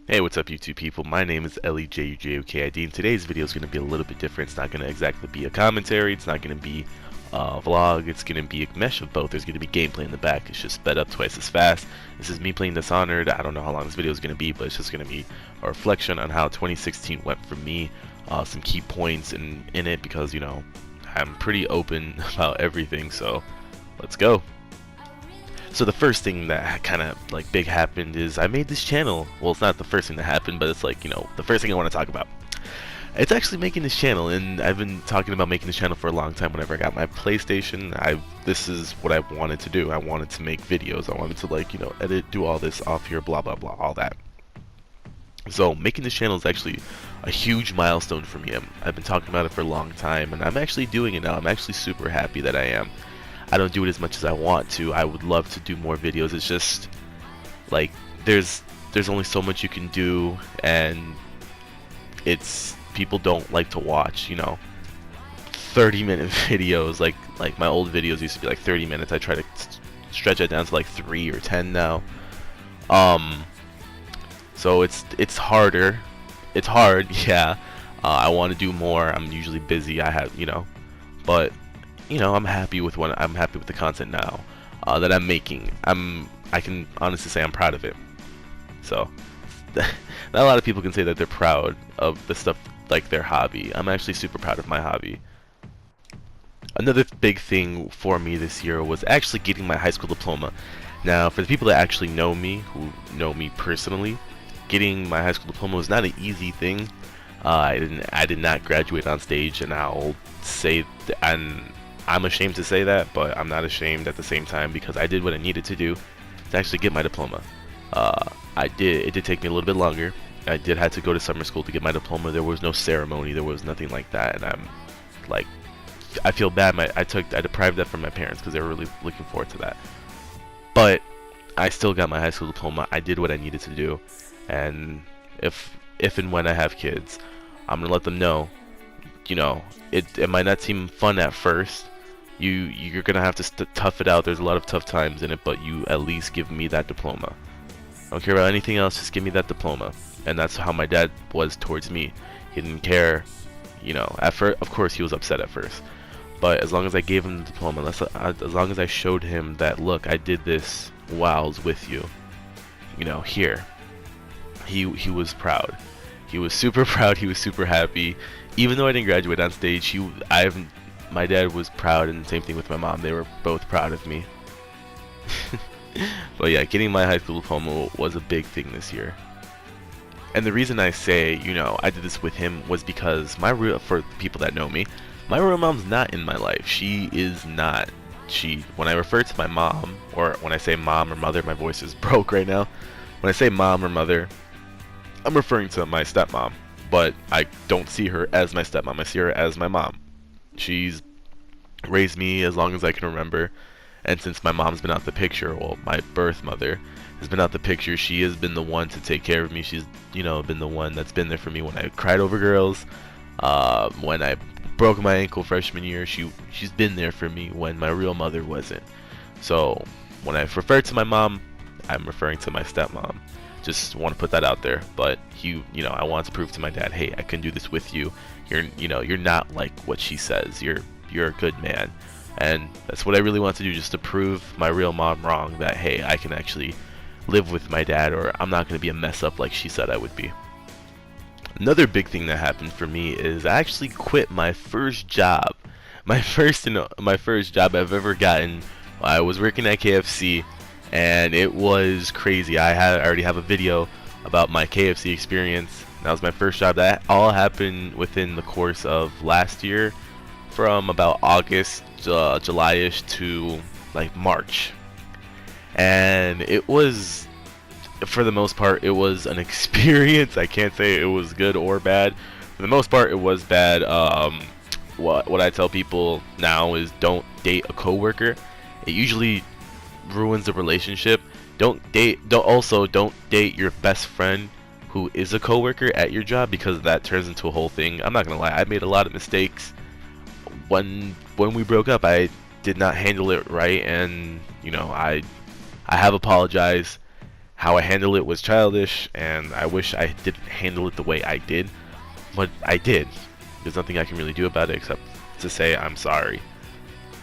Hey, what's up YouTube people? My name is LEJUJOKID, and today's video is going to be a little bit different. It's not going to exactly be a commentary, it's not going to be a vlog, it's going to be a mesh of both. There's going to be gameplay in the back, it's just sped up twice as fast. This is me playing Dishonored. I don't know how long this video is going to be, but it's just going to be a reflection on how 2016 went for me, some key points in it, because, you know, I'm pretty open about everything, so let's go. So the first thing that kind of like big happened is I made this channel. Well, it's not the first thing that happened, but it's like, you know, the first thing I want to talk about. It's actually making this channel, and I've been talking about making this channel for a long time. Whenever I got my PlayStation, this is what I wanted to do. I wanted to make videos. I wanted to, like, you know, edit, do all this off here, blah blah blah, all that. So making this channel is actually a huge milestone for me. I've been talking about it for a long time, and I'm actually doing it now. I'm actually super happy that I am. I don't do it as much as I want to. I would love to do more videos. It's just like there's only so much you can do, and it's people don't like to watch, you know, 30-minute videos. Like my old videos used to be like 30 minutes. I try to stretch it down to like 3 or 10 now. So it's harder. It's hard, yeah. I want to do more. I'm usually busy. I have, you know, but you know, I'm happy with the content now that I'm making. I can honestly say I'm proud of it. So not a lot of people can say that they're proud of the stuff like their hobby. I'm actually super proud of my hobby. Another big thing for me this year was actually getting my high school diploma. Now, for the people that actually know me, who know me personally, getting my high school diploma was not an easy thing. I did not graduate on stage, and I'll say I'm ashamed to say that, but I'm not ashamed at the same time, because I did what I needed to do to actually get my diploma. It did take me a little bit longer. I did have to go to summer school to get my diploma. There was no ceremony, there was nothing like that, and I'm like, I feel bad. I deprived that from my parents because they were really looking forward to that. But I still got my high school diploma. I did what I needed to do, and if and when I have kids, I'm gonna let them know, you know, it might not seem fun at first. You're gonna have to tough it out. There's a lot of tough times in it, but you at least give me that diploma. I don't care about anything else, just give me that diploma. And that's how my dad was towards me. He didn't care, you know. At first, of course, he was upset at first, but as long as I gave him the diploma, as long as I showed him that, look, I did this while I was with you, you know, here, he was proud. He was super proud. He was super happy. Even though I didn't graduate on stage, my dad was proud, and the same thing with my mom. They were both proud of me. But yeah, getting my high school diploma was a big thing this year. And the reason I say, you know, I did this with him was because for people that know me, my real mom's not in my life. She is not. When I refer to my mom, or when I say mom or mother, my voice is broke right now. When I say mom or mother, I'm referring to my stepmom. But I don't see her as my stepmom. I see her as my mom. She's raised me as long as I can remember, and since my mom's been out the picture, well, my birth mother has been out the picture, she has been the one to take care of me. She's, you know, been the one that's been there for me when I cried over girls, when I broke my ankle freshman year. She's been there for me when my real mother wasn't. So when I refer to my mom, I'm referring to my stepmom. Just want to put that out there. But you know, I want to prove to my dad, hey, I can do this with you. You're not like what she says. You're a good man. And that's what I really want to do, just to prove my real mom wrong, that hey, I can actually live with my dad, or I'm not going to be a mess up like she said I would be. Another big thing that happened for me is I actually quit my first job. My first job I've ever gotten. I was working at KFC, and it was crazy. I already have a video about my KFC experience. That was my first job. That all happened within the course of last year, from about August, July-ish to like March. And it was, for the most part, it was an experience. I can't say it was good or bad. For the most part, it was bad. What I tell people now is don't date a coworker. It usually ruins the relationship. Don't date your best friend who is a coworker at your job, because that turns into a whole thing. I'm not gonna lie, I made a lot of mistakes. When we broke up, I did not handle it right, and you know, I have apologized, how I handled it was childish, and I wish I didn't handle it the way I did, but I did. There's nothing I can really do about it except to say I'm sorry.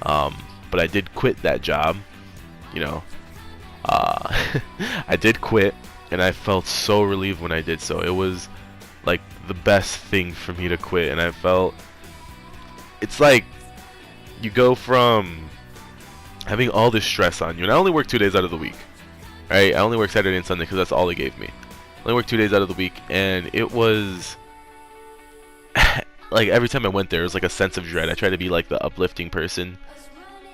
But I did quit that job, you know. I did quit, and I felt so relieved when I did so. It was like the best thing for me to quit, and I felt it's like you go from having all this stress on you, and I only work 2 days out of the week, right? I only work Saturday and Sunday because that's all they gave me. I only work 2 days out of the week, and it was like every time I went there, it was like a sense of dread. I tried to be like the uplifting person,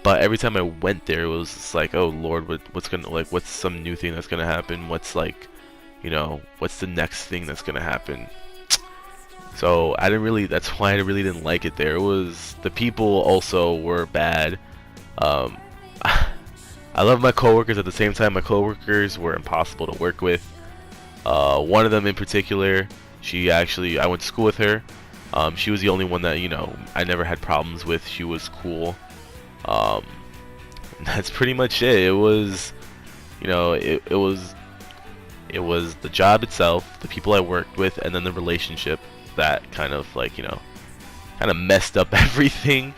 but every time I went there, it was just like, oh Lord, what's gonna, like, what's some new thing that's gonna happen? What's, like, you know, what's the next thing that's gonna happen? So I didn't really, that's why I really didn't like it there. It was, the people also were bad. I love my coworkers. At the same time, my coworkers were impossible to work with. One of them in particular, she actually, I went to school with her. She was the only one that, you know, I never had problems with. She was cool. That's pretty much it. It was, you know, it was the job itself, the people I worked with, and then the relationship that kind of, like, you know, kind of messed up everything.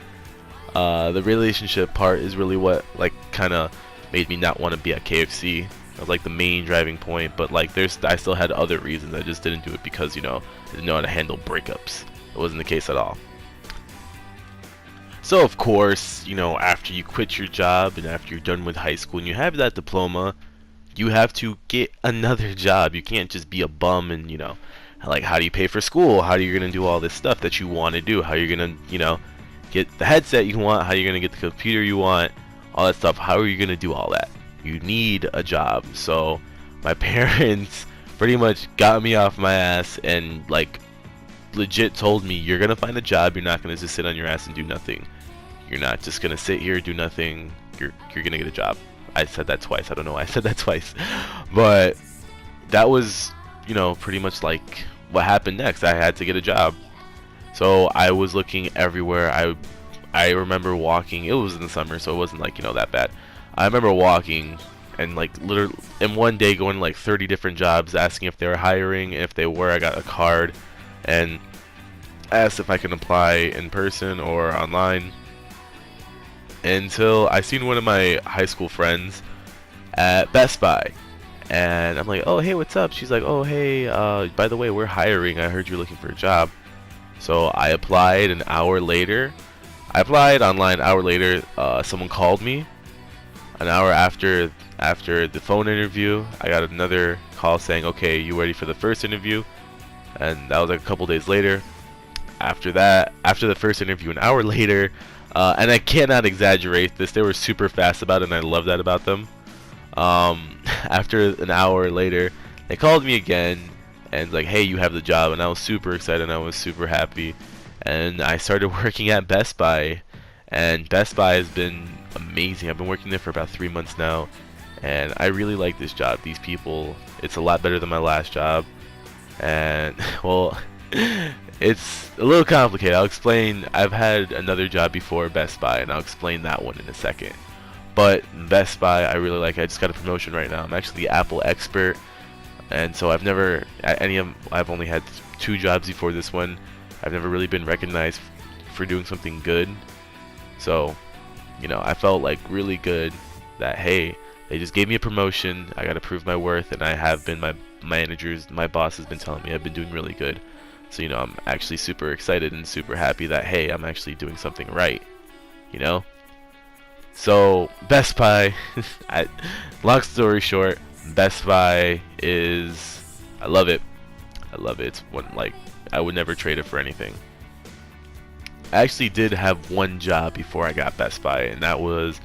The relationship part is really what, like, kind of made me not want to be at KFC. That was like the main driving point, but like I still had other reasons. I just didn't do it because, you know, I didn't know how to handle breakups. It wasn't the case at all. So of course, you know, after you quit your job and after you're done with high school and you have that diploma, you have to get another job. You can't just be a bum and, you know, like, how do you pay for school? How are you going to do all this stuff that you want to do? How are you going to, you know, get the headset you want? How are you going to get the computer you want? All that stuff. How are you going to do all that? You need a job. So my parents pretty much got me off my ass and, like, legit told me, you're going to find a job. You're not going to just sit on your ass and do nothing. You're not just going to sit here and do nothing. You're going to get a job. I said that twice. I don't know why I said that twice. But that was, you know, pretty much like what happened next. I had to get a job. So I was looking everywhere. I remember walking. It was in the summer, so it wasn't, like, you know, that bad. I remember walking and, like, literally in one day going to like 30 different jobs, asking if they were hiring. If they were, I got a card and asked if I can apply in person or online. Until I seen one of my high school friends at Best Buy, and I'm like, oh hey, what's up? She's like, oh hey, by the way, we're hiring. I heard you're looking for a job. So I applied. An hour later, I applied online. An hour later, someone called me. An hour after the phone interview, I got another call saying, okay, you ready for the first interview? And that was like a couple days later. After that, after the first interview, an hour later, and I cannot exaggerate this, they were super fast about it, and I love that about them. After an hour later, they called me again and like, hey, you have the job, and I was super excited and I was super happy, and I started working at Best Buy, and Best Buy has been amazing. I've been working there for about 3 months now, and I really like this job. These people, it's a lot better than my last job, and well, it's a little complicated. I'll explain. I've had another job before Best Buy, and I'll explain that one in a second. But Best Buy, I really like. I just got a promotion right now. I'm actually the Apple expert, and so I've never I've only had 2 jobs before this one. I've never really been recognized for doing something good. So, you know, I felt like really good that, hey, they just gave me a promotion. I got to prove my worth, and I have been. My managers, my boss has been telling me I've been doing really good. So, you know, I'm actually super excited and super happy that, hey, I'm actually doing something right, you know? So, Best Buy, long story short, Best Buy is, I love it. I love it. It's one, like, I would never trade it for anything. I actually did have one job before I got Best Buy, and that was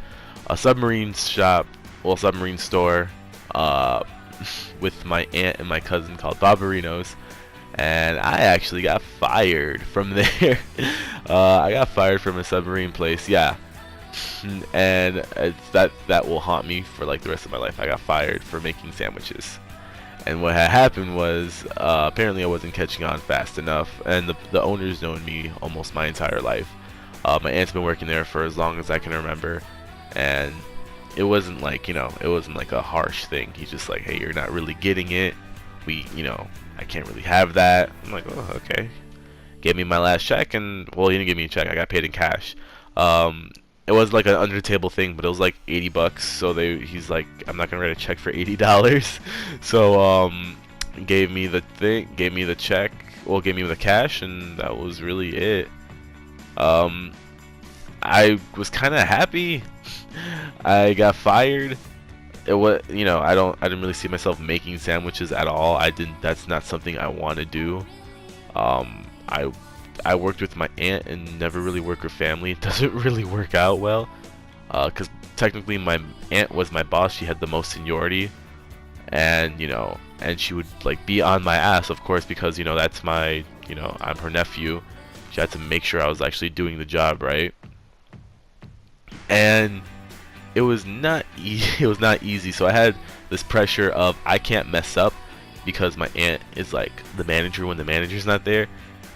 a submarine shop, well, submarine store, with my aunt and my cousin called Barbarinos. And I actually got fired from there. I got fired from a submarine place, yeah. And that will haunt me for like the rest of my life. I got fired for making sandwiches. And what had happened was, apparently I wasn't catching on fast enough. And the owner's known me almost my entire life. My aunt's been working there for as long as I can remember. And it wasn't like, it wasn't like a harsh thing. He's just like, hey, you're not really getting it. I can't really have that. I'm like, oh, okay. Gave me my last check, and well, he didn't give me a check. I got paid in cash. It was like an under the table thing, but it was like $80. So he's like, I'm not gonna write a check for $80. So gave me the check, well, gave me the cash, and that was really it. I was kind of happy. I got fired. It was, I didn't really see myself making sandwiches at all. That's not something I want to do. I worked with my aunt and never really worked with family. It doesn't really work out well, because technically my aunt was my boss. She had the most seniority, and and she would like be on my ass, of course, because that's my, I'm her nephew. She had to make sure I was actually doing the job right, and it was not it was not easy. So I had this pressure of I can't mess up, because my aunt is like the manager when the manager's not there.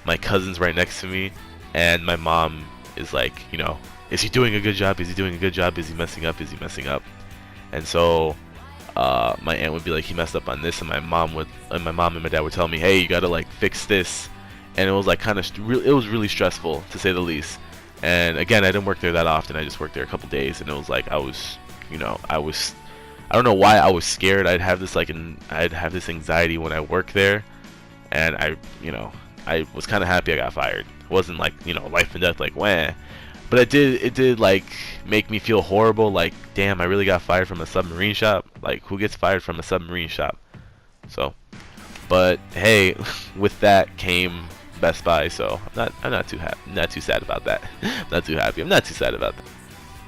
My cousin's right next to me, and my mom is like, is he doing a good job? Is he doing a good job? Is he messing up? Is he messing up? And so my aunt would be like, he messed up on this, and my mom and my dad would tell me, hey, you gotta like fix this. And it was like it was really stressful, to say the least. And again, I didn't work there that often. I just worked there a couple days, and it was like I don't know why I was scared. I'd have this anxiety when I work there, and I was kind of happy I got fired. It wasn't like, life and death, like, wah. But it did like make me feel horrible, like, damn, I really got fired from a submarine shop. Like, who gets fired from a submarine shop? So, but hey, with that came Best Buy, so I'm not too happy, not too sad about that. Not too happy. I'm not too sad about that.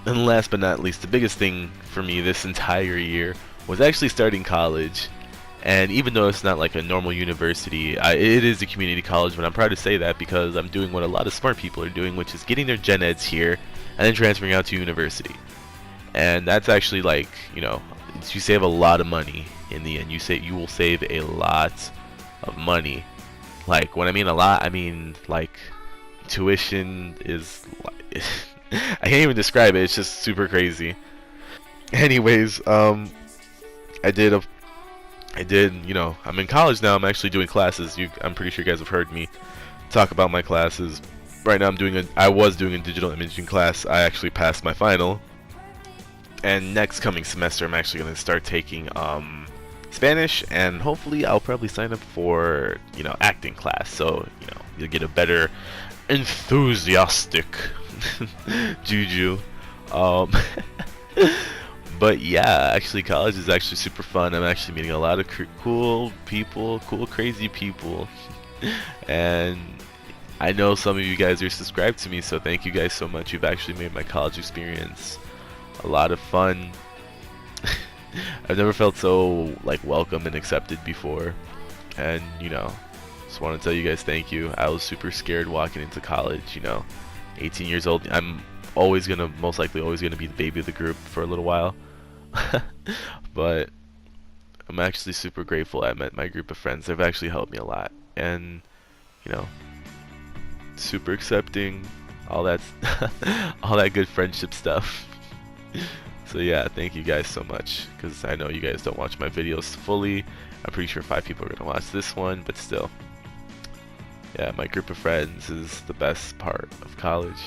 And last but not least, the biggest thing for me this entire year was actually starting college. And even though it's not like a normal university, it is a community college, but I'm proud to say that because I'm doing what a lot of smart people are doing, which is getting their gen eds here and then transferring out to university. And that's actually like, you save a lot of money in the end. You will save a lot of money. Like, when I mean a lot, I mean like tuition is like, I can't even describe it. It's just super crazy. Anyways, I'm in college now. I'm actually doing classes. I'm pretty sure you guys have heard me talk about my classes. Right now I was doing a digital imaging class. I actually passed my final. And next coming semester, I'm actually going to start taking Spanish, and hopefully I'll probably sign up for, acting class. So, you'll get a better enthusiastic juju. But yeah, actually college is actually super fun. I'm actually meeting a lot of cool people, crazy people. And I know some of you guys are subscribed to me, so thank you guys so much. You've actually made my college experience a lot of fun. I've never felt so like welcome and accepted before. And just want to tell you guys thank you. I was super scared walking into college, 18 years old. I'm most likely always gonna be the baby of the group for a little while. But I'm actually super grateful I met my group of friends. They've actually helped me a lot, and super accepting, all that all that good friendship stuff. So yeah, thank you guys so much, because I know you guys don't watch my videos fully. I'm pretty sure 5 people are gonna watch this one, but still, yeah, my group of friends is the best part of college.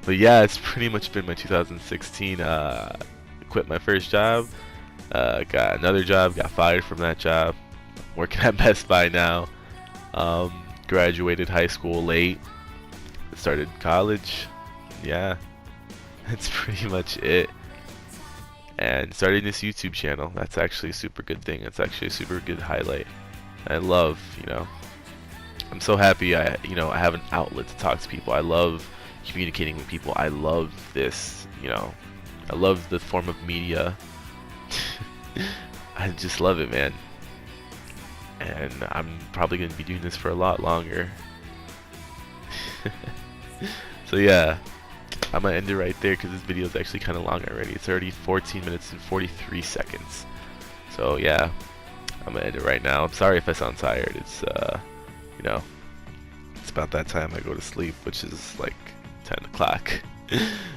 But yeah, it's pretty much been my 2016. Quit my first job, got another job, got fired from that job, working at Best Buy now, graduated high school late, started college. Yeah, that's pretty much it. And starting this YouTube channel, that's actually a super good thing. It's actually a super good highlight. I love, I'm so happy I have an outlet to talk to people. I love communicating with people. I love this, I love the form of media. I just love it, man. And I'm probably going to be doing this for a lot longer. So yeah, I'm going to end it right there because this video is actually kind of long already. It's already 14 minutes and 43 seconds. So yeah, I'm going to end it right now. I'm sorry if I sound tired. It's, it's about that time I go to sleep, which is like 10 o'clock.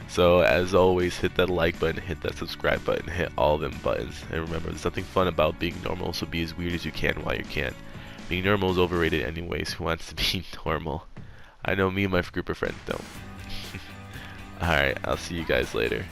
So as always, hit that like button, hit that subscribe button, hit all them buttons. And remember, there's nothing fun about being normal, so be as weird as you can while you can. Being normal is overrated anyways. Who wants to be normal? I know me and my group of friends don't. Alright, I'll see you guys later.